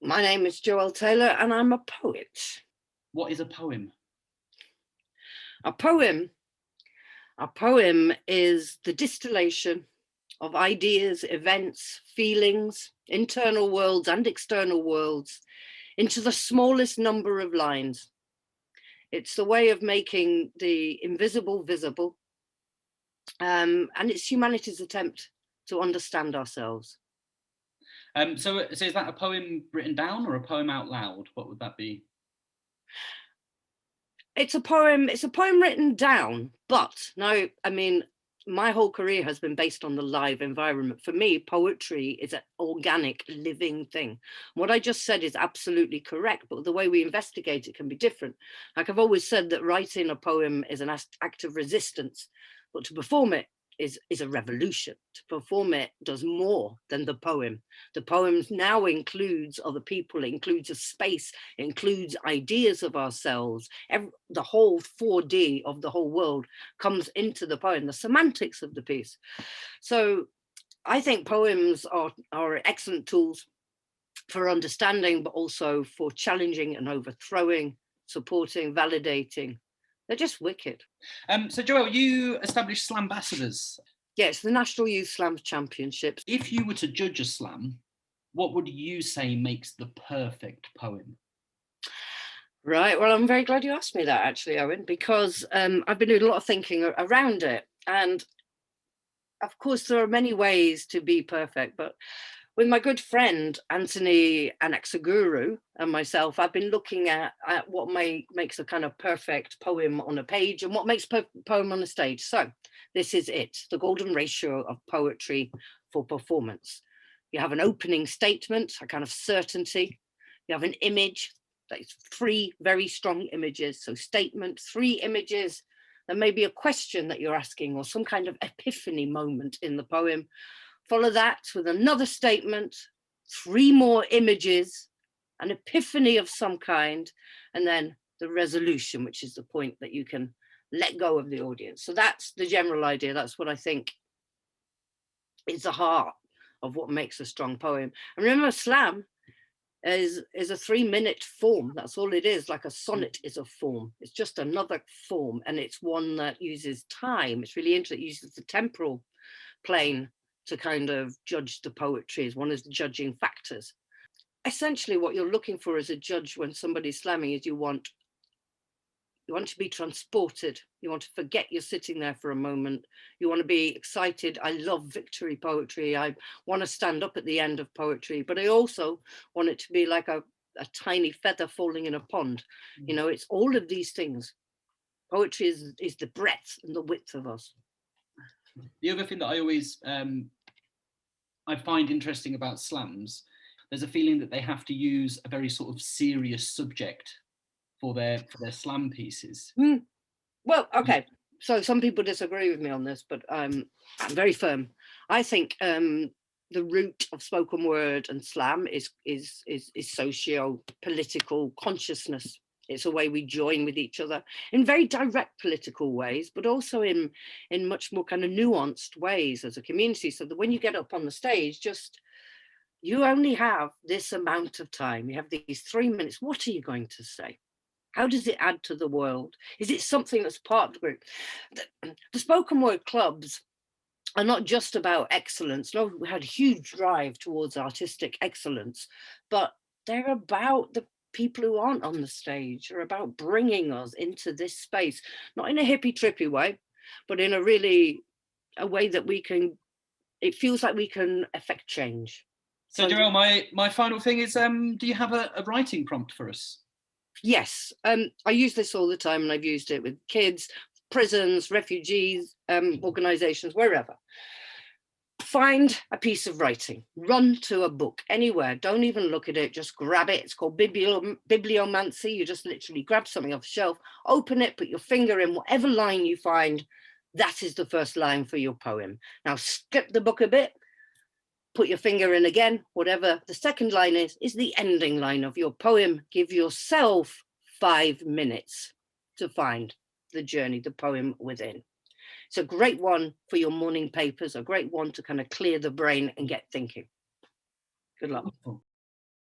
My name is Joelle Taylor and I'm a poet. What is a poem? A poem, a poem is the distillation of ideas, events, feelings, internal worlds and external worlds into the smallest number of lines. It's the way of making the invisible visible, and it's humanity's attempt to understand ourselves. So is that a poem written down or a poem out loud? What would that be? It's a poem written down, but no, I mean, my whole career has been based on the live environment. For me, poetry is an organic, living thing. What I just said is absolutely correct, but the way we investigate it can be different. Like I've always said that writing a poem is an act of resistance, but to perform it is a revolution. To perform it does more than the poem. The poem now includes other people, it includes a space, it includes ideas of ourselves. The whole 4D of the whole world comes into the poem, the semantics of the piece. So I think poems are excellent tools for understanding, but also for challenging and overthrowing, supporting, validating. They're just wicked. So Joelle, you established SLAMbassadors. Yes, the National Youth Slam Championships. If you were to judge a slam, what would you say makes the perfect poem? Right, well, I'm very glad you asked me that, actually, Owen, because I've been doing a lot of thinking around it. And of course, there are many ways to be perfect, but with my good friend Anthony Anaxaguru and myself, I've been looking at what makes a kind of perfect poem on a page and what makes a poem on a stage. So this is it, the golden ratio of poetry for performance. You have an opening statement, a kind of certainty. You have an image, that's 3 very strong images. So statement, 3 images, there may be a question that you're asking or some kind of epiphany moment in the poem. Follow that with another statement, 3 more images, an epiphany of some kind, and then the resolution, which is the point that you can let go of the audience. So that's the general idea. That's what I think is the heart of what makes a strong poem. And remember, slam is a 3-minute form. That's all it is. Like a sonnet is a form. It's just another form, and it's one that uses time. It's really interesting. It uses the temporal plane to kind of judge the poetry, as one of the judging factors. Essentially, what you're looking for as a judge when somebody's slamming is you want to be transported. You want to forget you're sitting there for a moment. You want to be excited. I love victory poetry. I want to stand up at the end of poetry, but I also want it to be like a tiny feather falling in a pond. You know, it's all of these things. Poetry is the breadth and the width of us. The other thing that I always I find interesting about slams, there's a feeling that they have to use a very sort of serious subject for their slam pieces. Well, okay. So some people disagree with me on this, but I'm very firm. I think the root of spoken word and slam is socio-political consciousness. It's a way we join with each other in very direct political ways, but also in much more kind of nuanced ways as a community. So that when you get up on the stage, you only have this amount of time. You have these 3 minutes. What are you going to say? How does it add to the world? Is it something that's part of the group? The spoken word clubs are not just about excellence. No, we had a huge drive towards artistic excellence, but they're about the people who aren't on the stage, are about bringing us into this space, not in a hippie trippy way, but in a way that it feels like we can affect change. So Joelle, my final thing is, do you have a writing prompt for us? Yes, I use this all the time, and I've used it with kids, prisons, refugees, organizations, wherever. Find a piece of writing, run to a book anywhere, don't even look at it, just grab it. It's called bibliomancy. You just literally grab something off the shelf, open it, put your finger in whatever line you find. That is the first line for your poem. Now skip the book a bit, put your finger in again, whatever the second line is the ending line of your poem. Give yourself 5 minutes to find the journey, the poem within. It's a great one for your morning papers, a great one to kind of clear the brain and get thinking. Good luck.